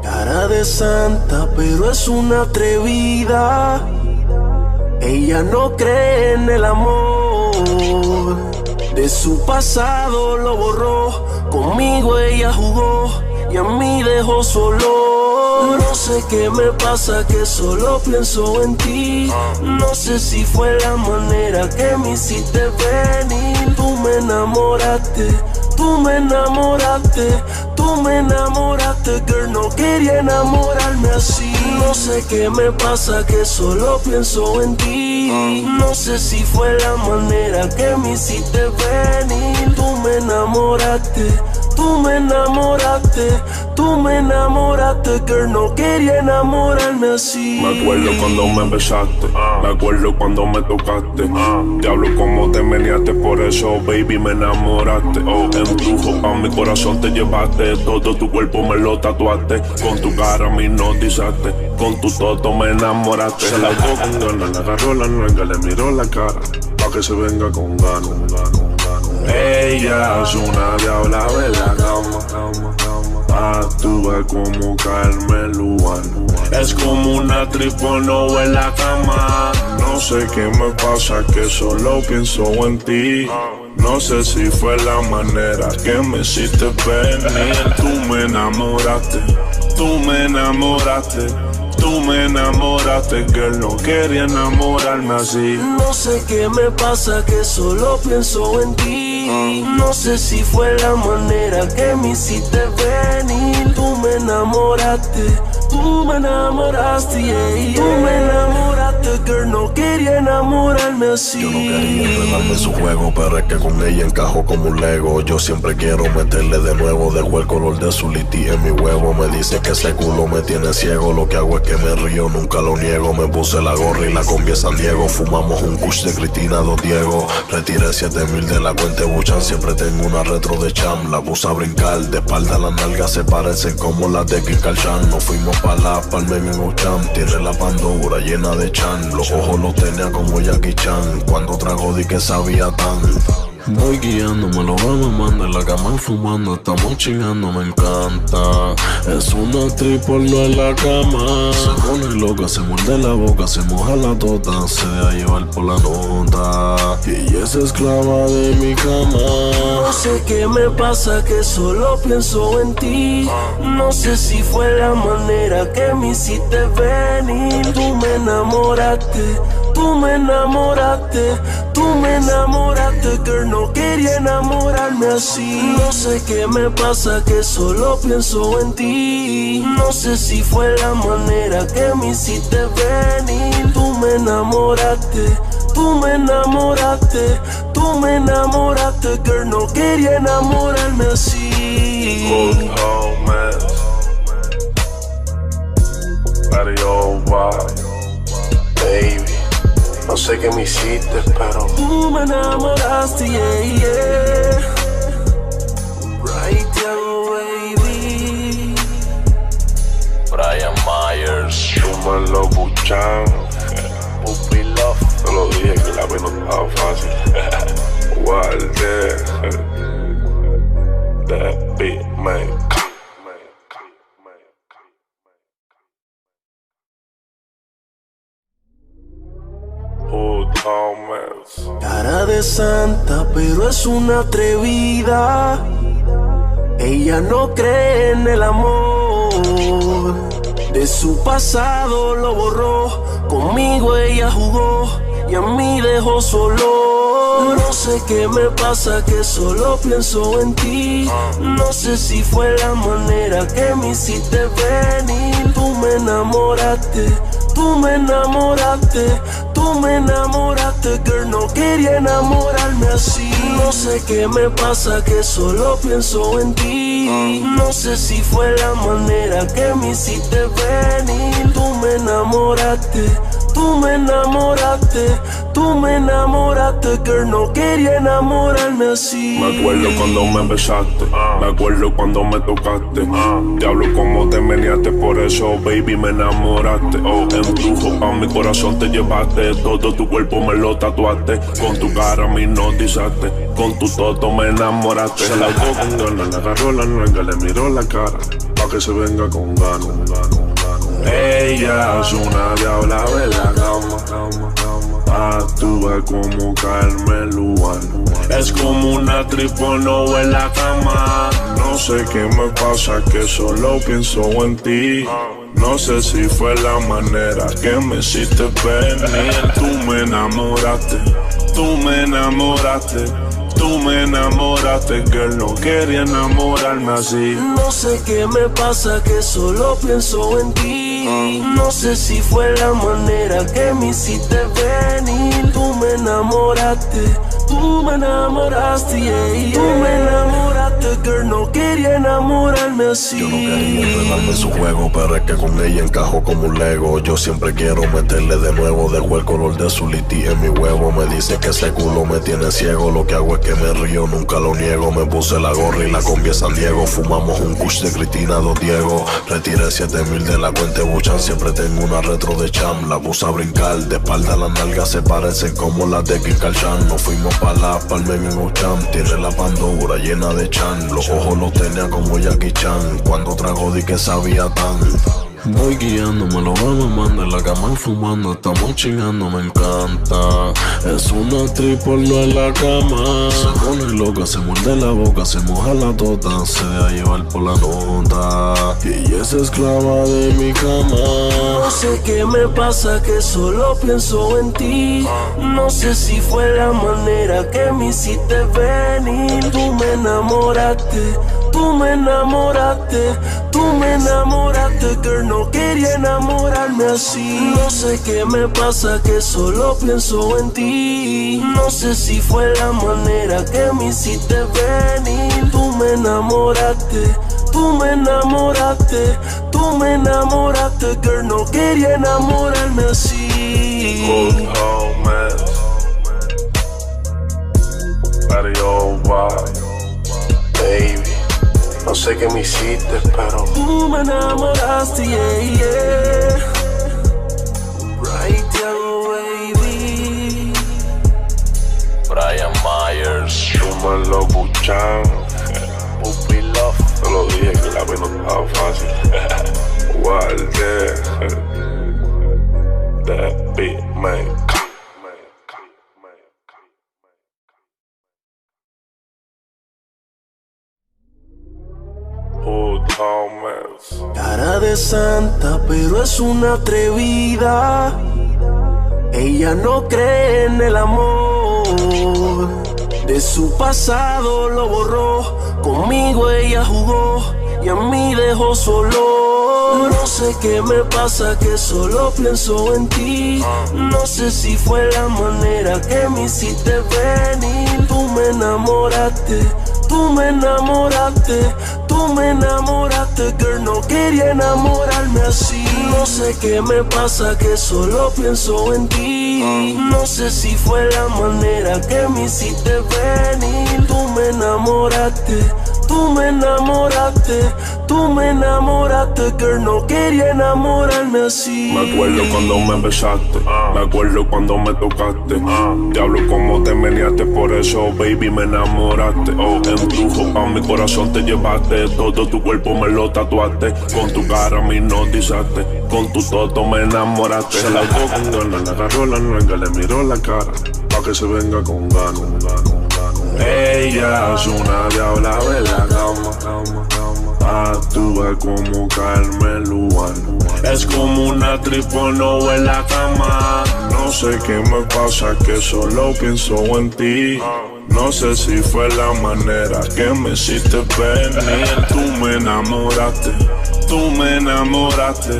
Cara de santa, pero es una atrevida. Ella no cree en el amor. De su pasado lo borró. Conmigo ella jugó y a mí dejó solo. No sé qué me pasa, que solo pienso en ti. No sé si fue la manera que me hiciste venir. Tú me enamoraste, tú me enamoraste, tú me enamoraste, girl, no quería enamorarme así. No sé qué me pasa, que solo pienso en ti. No sé si fue la manera que me hiciste venir. Tú me enamoraste, tú me enamoraste, tú me enamoraste, girl, no quería enamorarme así. Me acuerdo cuando me besaste, me acuerdo cuando me tocaste. Diablo, cómo te meneaste, por eso, baby, me enamoraste. Embrujo pa' mi corazón te llevaste. Todo tu cuerpo me lo tatuaste. Con tu cara me hipnotizaste. Con tu toto me enamoraste. Se la tocó con ganas, le agarró la nuega, le miró la cara, pa' que se venga con ganas. Ella es una diabla de la cama. Actúa como Carmen Lubana. Es como una actriz porno en la cama. No sé qué me pasa, que solo pienso en ti. No sé si fue la manera que me hiciste venir. Tú me enamoraste, tú me enamoraste, tú me enamoraste, girl, no quería enamorarme así. No sé qué me pasa, que solo pienso en ti. No sé si fue la manera que me hiciste venir. Tú me enamoraste, tú me enamoraste, yeah. Tú me enamoraste, girl, no quería enamorarme así. Yo no quería enredarme en su juego, pero es que con ella encajo como un Lego. Yo siempre quiero meterle de nuevo. Dejo el color de su liti en mi huevo. Me dice que ese culo me tiene ciego. Lo que hago es que me río, nunca lo niego. Me puse la gorra y la combi San Diego. Fumamos un kush de Cristina Dos Diego. Retiré 7,000 de la cuenta de Buchan. Siempre tengo una retro de Cham. La puse a brincar, de espalda las nalgas se parecen como las de Kim Kardashian. Nos fuimos pa' la palma en un Cham. Tiene la pandora llena de Chan. Los ojos los tenía como Jackie Chan. Cuando trago di que sabía tan. Voy guiándome, lo veo, me manda en la cama fumando. Estamos chingando, me encanta. Es una actriz porno en la cama. Se pone loca, se muerde la boca, se moja la tota, se deja llevar por la nota. Y ella es esclava de mi cama. No sé qué me pasa, que solo pienso en ti. No sé si fue la manera que me hiciste venir. Tú me enamoraste, tú me enamoraste, tú me enamoraste, girl, no quería enamorarme así. No sé qué me pasa, que solo pienso en ti. No sé si fue la manera que me hiciste venir. Tú me enamoraste, tú me enamoraste, tú me enamoraste, girl, no quería enamorarme así. Good homies, Mario baby. No sé qué me hiciste, pero tú me enamoraste, yeah, yeah. Right there, baby. Brian Myers. tú me lo Buchan. Puppy Love. Te lo dije que la vida no estaba fácil. Guarde. The Beatmaker. Cara de santa, pero es una atrevida. Ella no cree en el amor. De su pasado lo borró. Conmigo ella jugó y a mí dejó solo. No sé qué me pasa, que solo pienso en ti. No sé si fue la manera que me hiciste venir. Tú me enamoraste, tú me enamoraste, tú me enamoraste, girl, no quería enamorarme así. No sé qué me pasa, que solo pienso en ti. No sé si fue la manera que me hiciste venir. Tú me enamoraste, tú me enamoraste, girl, no quería enamorarme así. Me acuerdo cuando me besaste, me acuerdo cuando me tocaste. Diablo como te meneaste, por eso baby me enamoraste. Embrujo pa' mi corazón te llevaste, todo tu cuerpo me lo tatuaste. Con tu cara me hipnotizaste, con tu toto me enamoraste. Se la tocó con ganas, le agarró la nalga, le miró la cara, pa' que se venga con ganas. Ella es una diabla de la cama, actúa como Carmen Lubana. Es como una actriz porno en la cama. No sé qué me pasa, que solo pienso en ti. No sé si fue la manera que me hiciste venir. Tú me enamoraste, tú me enamoraste, tú me enamoraste, girl, no quería enamorarme así. No sé qué me pasa, que solo pienso en ti. No sé si fue la manera que me hiciste venir. Tú me enamoraste, yeah. Tú me enamoraste, girl, no quería enamorarme así. Yo no quería enredarme en su juego, pero es que con ella encajo como un Lego. Yo siempre quiero meterle de nuevo, dejo el color de su liti en mi huevo. Me dice que ese culo me tiene ciego, lo que hago es que me río, nunca lo niego. Me puse la gorra y la combi San Diego, fumamos un kush de Cristina Dos Diego. Retiré 7,000 de la cuenta Buchan, siempre tengo una retro de Cham. La puse a brincar, de espalda las nalgas se parecen como las de Kim Kardashian. Nos fuimos pa' la palma en un Cham, tiene la pandora llena de Chan. Los ojos los tenía como Jackie Chan, cuando trago di que sabía tan. Voy guiando, me lo va mamando en la cama fumando, estamos chingando, me encanta. Es una actriz porno en la cama. Se pone loca, se muerde la boca, se moja la tota, se deja llevar por la nota. Y ella es esclava de mi cama. No sé qué me pasa, que solo pienso en ti. No sé si fue la manera que me hiciste venir. Tú me enamoraste, tú me enamoraste, tú me enamoraste, girl, no quería enamorarme así. No sé qué me pasa, que solo pienso en ti. No sé si fue la manera que me hiciste venir. Tú me enamoraste, tú me enamoraste, tú me enamoraste, girl, no quería enamorarme así. Good home, man. Adiós, baby. No sé qué me hiciste, pero tú me enamoraste, yeah. Right down, baby. Brian Myers, tú me lo Buchan. Puppy Love. Te lo dije que la vez no estaba fácil. Guarde the beat maker. Cara de santa, pero es una atrevida. Ella no cree en el amor. De su pasado lo borró. Conmigo ella jugó y a mí dejó solo. No sé qué me pasa, que solo pienso en ti. No sé si fue la manera que me hiciste venir. Tú me enamoraste, tú me enamoraste, tú me enamoraste, girl, no quería enamorarme así. No sé qué me pasa, que solo pienso en ti. No sé si fue la manera que me hiciste venir. Tú me enamoraste, tú me enamoraste, tú me enamoraste, girl, no quería enamorarme así. Me acuerdo cuando me besaste, me acuerdo cuando me tocaste. Diablo como te meneaste, por eso baby me enamoraste. Embrujo pa' mi corazón te llevaste, todo tu cuerpo me lo tatuaste. Con tu cara me hipnotizaste, con tu toto me enamoraste. Se la tocó con ganas, le agarró la nalga, le miró la cara, pa' que se venga con ganas. Ella es una diabla de la cama, actúa como Carmen Lubana. Es como una actriz porno en la cama. No sé qué me pasa, que solo pienso en ti. No sé si fue la manera que me hiciste venir. Tú me enamoraste, tú me enamoraste,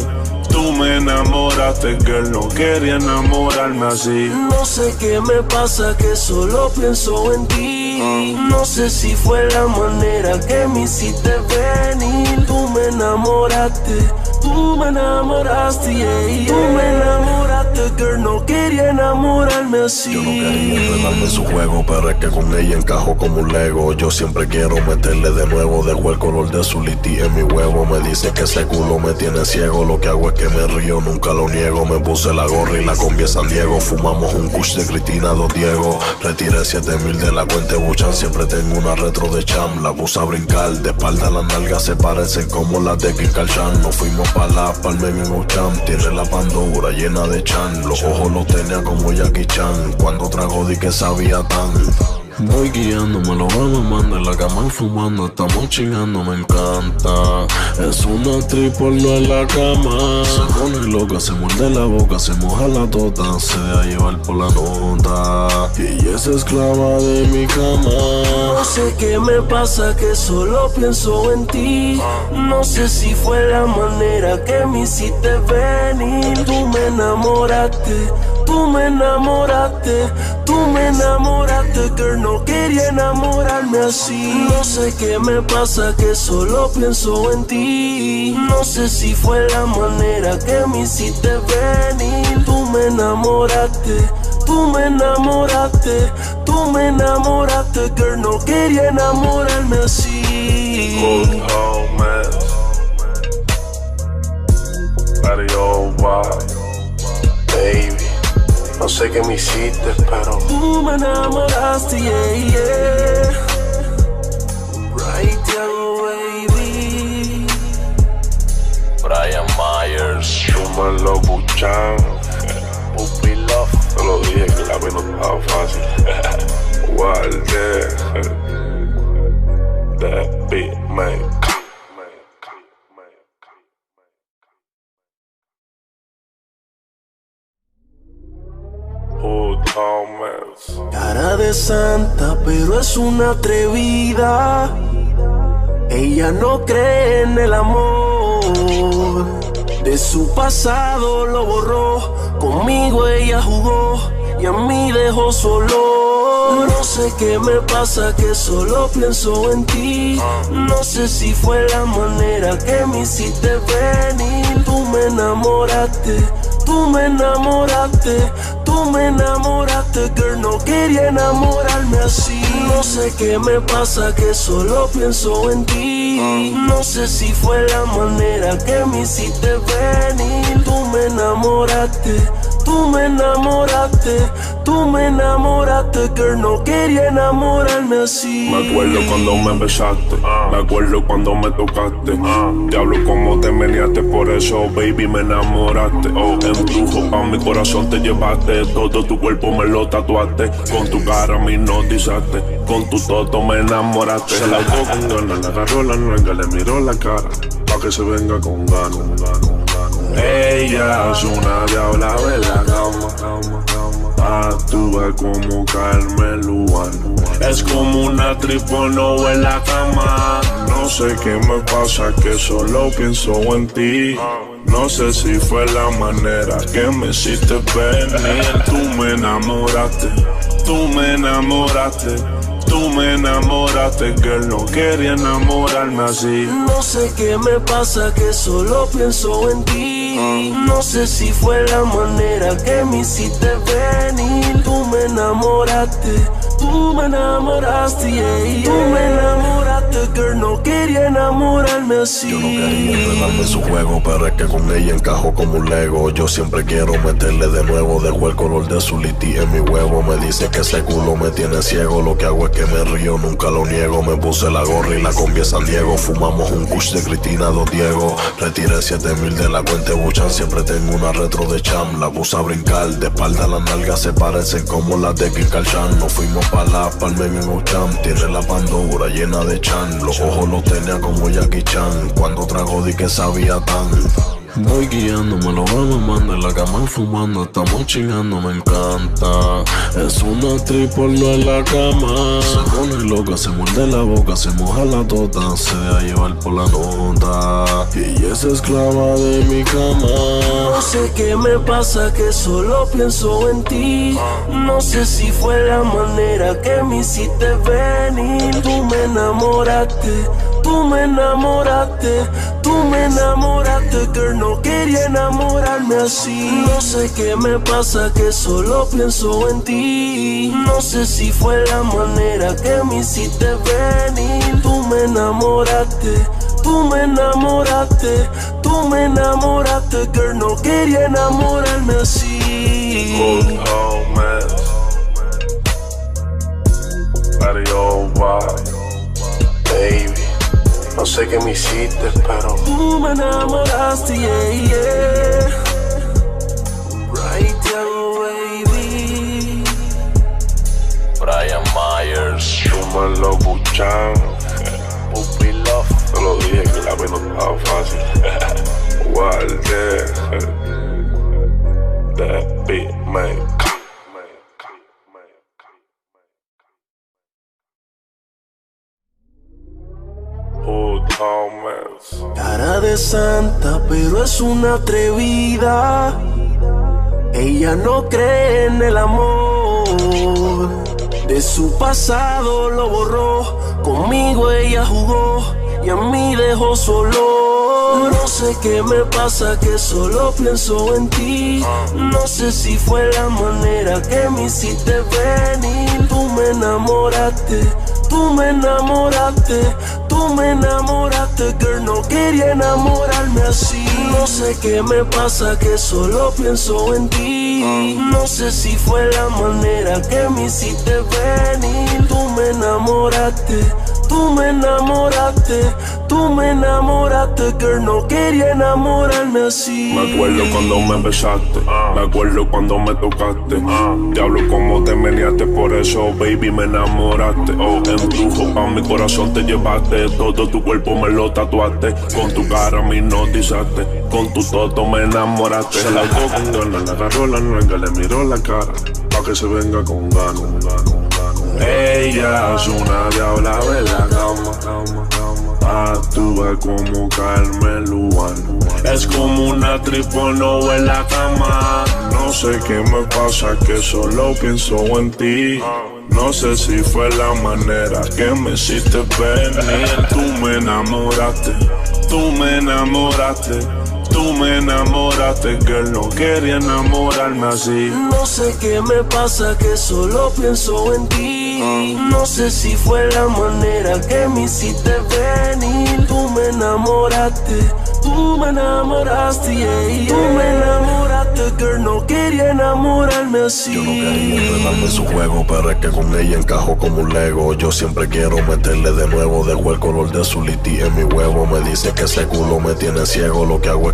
tú me enamoraste, girl, no quería enamorarme así. No sé qué me pasa, que solo pienso en ti. No sé si fue la manera que me hiciste venir. Tú me enamoraste, Tú me enamoraste, Tú me enamoraste, girl, no quería enamorarme así. Yo no quería enredarme en su juego, pero es que con ella encajo como un Lego. Yo siempre quiero meterle de nuevo, dejo el color de su liti en mi huevo. Me dice que ese culo me tiene ciego, lo que hago es que me río, nunca lo niego. Me puse la gorra y la combi a San Diego, fumamos un kush de Cristina Dos Diego. Retiré 7,000 de la cuenta de Buchan, siempre tengo una retro de Cham. La puse a brincar, de espalda las nalgas se parecen como las de Kim Kardashian. Nos fuimos pa' la palma en Ocham, tiene la pandora llena de chan. Los ojos los tenía como Jackie Chan, cuando trago di que sabía tan. Voy guiándome, lo vamos mamando en la cama fumando, estamos chingando, me encanta. Es una triple en la cama. Se pone loca, se muerde la boca, se moja la tota, se deja llevar por la nota. Y ella es esclava de mi cama. No sé qué me pasa, que solo pienso en ti. No sé si fue la manera que me hiciste venir. Tú me enamoraste, tú me enamoraste, tú me enamoraste, girl, no quería enamorarme así. No sé qué me pasa, que solo pienso en ti. No sé si fue la manera que me hiciste venir. Tú me enamoraste, tú me enamoraste, tú me enamoraste, girl, no quería enamorarme así. Good homies, Mario baby. No sé qué me hiciste, pero tú me enamoraste, Right there, baby. Brian Myers. tú me lo Buchan. Puppy Love. Te lo dije que la vida no estaba fácil. Guarde. The Beatmaker. Cara de santa, pero es una atrevida. Ella no cree en el amor. De su pasado lo borró. Conmigo ella jugó y a mí dejó solo. No sé qué me pasa, que solo pienso en ti. No sé si fue la manera que me hiciste venir. Tú me enamoraste, tú me enamoraste, tú me enamoraste, girl, no quería enamorarme así. No sé qué me pasa, que solo pienso en ti. No sé si fue la manera que me hiciste venir. Tú me enamoraste, tú me enamoraste, tú me enamoraste, girl, no quería enamorarme así. Me acuerdo cuando me besaste, me acuerdo cuando me tocaste. Diablo, cómo te meneaste, por eso, baby, me enamoraste. Embrujo pa' mi corazón te llevaste. Todo tu cuerpo me lo tatuaste. Con tu cara me hipnotizaste. Con tu toto me enamoraste. Se la tocó con ganas, le agarró la nalga, le miró la cara, pa' que se venga con ganas. Ella es una diabla de la cama. Actúa como Carmen Lubana. Es como una tripono en la cama. No sé qué me pasa, que solo pienso en ti. No sé si fue la manera que me hiciste venir. Tú me enamoraste, tú me enamoraste, tú me enamoraste, girl, no quería enamorarme así. No sé qué me pasa, que solo pienso en ti. No sé si fue la manera que me hiciste venir. Tú me enamoraste, tú me enamoraste, tú me enamoraste, girl, no quería enamorarme así. Yo no quería enredarme en su juego, pero es que con ella encajo como un Lego. Yo siempre quiero meterle de nuevo, dejo el color de su liti en mi huevo. Me dice que ese culo me tiene ciego, lo que hago es que me río, nunca lo niego. Me puse la gorra y la combi a San Diego, fumamos un kush de Cristina Dos Diego. Retiré 7,000 de la cuenta de Buchan, siempre tengo una retro de Cham. La puse a brincar, de espalda las nalgas se parecen como las de Kim Kardashian. Nos fuimos pa' la palma en Ocham, tiene la pandora llena de chan. Los ojos los tenía como Jackie Chan, cuando trago di que sabía tan. Voy guiándome, lo vamos mamando en la cama fumando, estamos chingando, me encanta. Es una triple en la cama. Se pone loca, se muerde la boca, se moja la tota, se deja llevar por la nota. Y ella es esclava de mi cama. No sé qué me pasa, que solo pienso en ti. No sé si fue la manera que me hiciste venir. Tú me enamoraste, Tú me enamoraste, girl, no quería enamorarme así. No sé qué me pasa, que solo pienso en ti. No sé si fue la manera que me hiciste venir. Tú me enamoraste, girl, no quería enamorarme así. Good homies, Mario baby. No sé qué me hiciste, pero tú me enamoraste, yeah. Right down, baby. Brian Myers. tú me lo buchan. Puppy love. Te lo dije que la vida no estaba fácil. Guardé. The beat maker. Cara de santa, pero es una atrevida. Ella no cree en el amor. De su pasado lo borró. Conmigo ella jugó y a mí dejó solo. No sé qué me pasa, que solo pienso en ti. No sé si fue la manera que me hiciste venir. Tú me enamoraste, girl, no quería enamorarme así. No sé qué me pasa, que solo pienso en ti. No sé si fue la manera que me hiciste venir. Tú me enamoraste, girl, no quería enamorarme así. Me acuerdo cuando me besaste, me acuerdo cuando me tocaste. Diablo, cómo te meneaste, por eso, baby, me enamoraste. Embrujo pa' mi corazón te llevaste. Todo tu cuerpo me lo tatuaste. Con tu cara me hipnotizaste. Con tu toto me enamoraste. Se la tocó con ganas, le agarró la nuca, le miró la cara, pa' que se venga con ganas. Ella es una diabla de la cama. Actúa como Carmen Lubán. Es como una actriz porno en la cama. No sé qué me pasa, que solo pienso en ti. No sé si fue la manera que me hiciste venir. Tú me enamoraste, girl, no quería enamorarme así. No sé qué me pasa, que solo pienso en ti. No sé si fue la manera que me hiciste venir. Tú me enamoraste, yeah. Tú me enamoraste, girl, no quería enamorarme así. Yo no quería enredarme en su juego, pero es que con ella encajo como un Lego. Yo siempre quiero meterle de nuevo. Dejo el color de su liti en mi huevo. Me dice que ese culo me tiene ciego. Lo que hago es